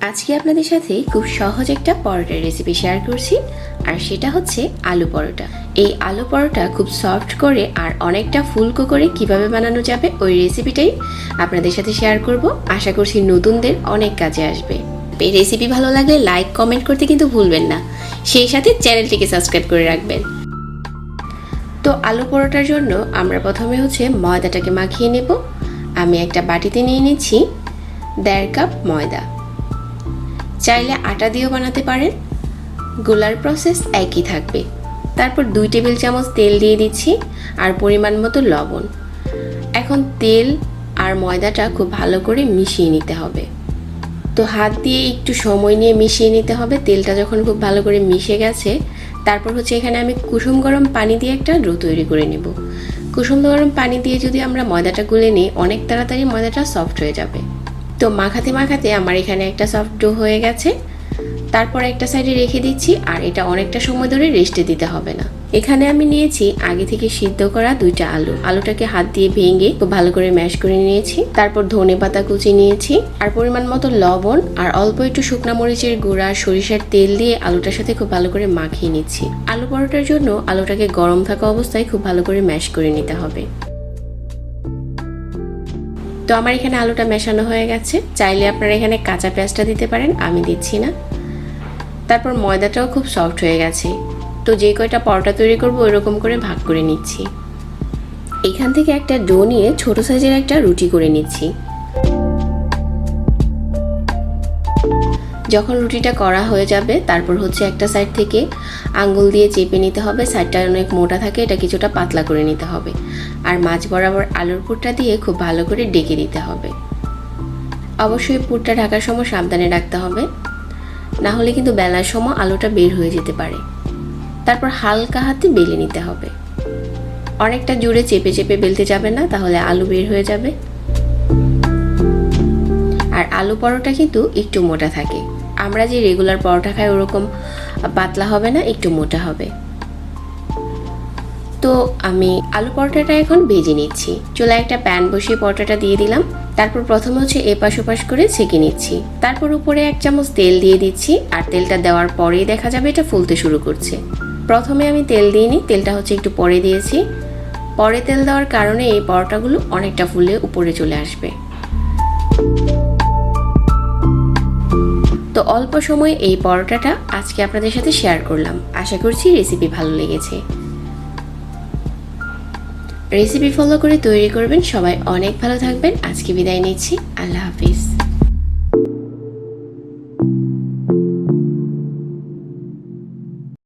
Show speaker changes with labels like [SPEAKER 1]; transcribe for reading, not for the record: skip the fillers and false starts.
[SPEAKER 1] আজকে আপনাদের সাথে খুব সহজ একটা পরোটার রেসিপি শেয়ার করছি, আর সেটা হচ্ছে আলু পরোটা। এই আলু পরোটা খুব সফট করে আর অনেকটা ফুলকো করে কিভাবে বানানো যাবে ওই রেসিপিটাই আপনাদের সাথে শেয়ার করব। আশা করছি নতুনদের অনেক কাজে আসবে। এই রেসিপি ভালো লাগলে লাইক কমেন্ট করতে কিন্তু ভুলবেন না, সেই সাথে চ্যানেলটিকে সাবস্ক্রাইব করে রাখবেন। তো আলু পরোটার জন্য আমরা প্রথমে ময়দাটাকে মাখিয়ে নেব। আমি একটা বাটিতে নিয়ে নিচ্ছি 1.5 কাপ ময়দা। চাইলে আটা দিয়েও বানাতে পারেন, গোলার প্রসেস একই থাকবে। তারপর 2 টেবিল চামচ তেল দিয়ে দিচ্ছি আর পরিমাণ মতো লবণ। এখন তেল আর ময়দাটা খুব ভালো করে মিশিয়ে নিতে হবে। তো হাত দিয়ে একটু সময় নিয়ে মিশিয়ে নিতে হবে। তেলটা যখন খুব ভালো করে মিশে গেছে, তারপর এখানে আমি কুসুম গরম পানি দিয়ে একটা ডো তৈরি করে নেব। কুসুম গরম পানি দিয়ে যদি আমরা ময়দাটা গুলে নিই, অনেক তাড়াতাড়ি ময়দাটা সফট হয়ে যাবে। তো মাখাতে মাখাতে আমার এখানে একটা সফট ডো হয়ে গেছে। তারপর একটা সাইডে রেখে দিচ্ছি, আর এটা অনেকটা সময় ধরে রেস্টে দিতে হবে না। এখানে আমি নিয়েছি আগে থেকে সিদ্ধ করা 2টা আলু। আলুটাকে হাত দিয়ে ভেঙে খুব ভালো করে ম্যাশ করে নিয়েছি। তারপর ধনেপাতা কুচি নিয়েছি আর পরিমাণ মতো লবণ আর অল্প একটু শুকনা মরিচের গুঁড়া, সরিষার তেল দিয়ে আলুটার সাথে খুব ভালো করে মাখিয়ে নিচ্ছি। আলু পরোটার জন্য আলুটাকে গরম থাকা অবস্থায় খুব ভালো করে ম্যাশ করে নিতে হবে। তো আমার এখানে আলুটা মেশানো হয়ে গেছে। চাইলে আপনারা এখানে কাঁচা পেঁয়াজটা দিতে পারেন, আমি দিচ্ছি না। তারপর ময়দাটাও খুব সফট হয়ে গেছে। তো যে কয়টা পরোটা তৈরি করব ওইরকম করে ভাগ করে নিচ্ছি। এখান থেকে একটা ডো নিয়ে ছোট সাইজের একটা রুটি করে নিচ্ছি। যখন রুটিটা করা হয়ে যাবে, তারপর একটা সাইড থেকে আঙ্গুল দিয়ে চেপে নিতে হবে। সাইডটা অনেক মোটা থাকে, এটা কিছুটা পাতলা করে নিতে হবে। আর মাঝ বরাবর আলুর পুরটা দিয়ে খুব ভালো করে ডেকে দিতে হবে। অবশ্যই পুরটা ঢাকার সময় সাবধানে রাখতে হবে, না হলে কিন্তু বেলার সময় আলুটা বের হয়ে যেতে পারে। তারপর হালকা হাতে বেলে নিতে হবে। অনেকটা জোরে চেপে চেপে বেলতে যাবে না, তাহলে আলু বের হয়ে যাবে। আর আলু পরোটা কিন্তু একটু মোটা থাকে। আমরা যে রেগুলার পরোটা খাই ওরকম পাতলা হবে না, একটু মোটা হবে। তো আমি আলু পরোটাটা এখন ভেজে নিচ্ছি। চুলায় একটা প্যান বসিয়ে পরোটাটা দিয়ে দিলাম। তারপর প্রথমে এপাশ ওপাশ করে ছেঁকে নিচ্ছি। তারপর উপরে 1 চামচ তেল দিয়ে দিচ্ছি, আর তেলটা দেওয়ার পরেই দেখা যাবে এটা ফুলতে শুরু করছে। প্রথমে আমি তেল দিইনি, তেলটা একটু পরে দিয়েছি। পরে তেল দেওয়ার কারণে এই পরোটাগুলো অনেকটা ফুলে উপরে চলে আসবে। তো অল্প সময়ে এই পরোটাটা আজকে আপনাদের সাথে শেয়ার করলাম। আশা করছি রেসিপি ভালো লেগেছে। রেসিপি ফলো করে তৈরি করবেন। সবাই অনেক ভালো থাকবেন। আজকে বিদায় নিচ্ছি। আল্লাহ হাফিজ।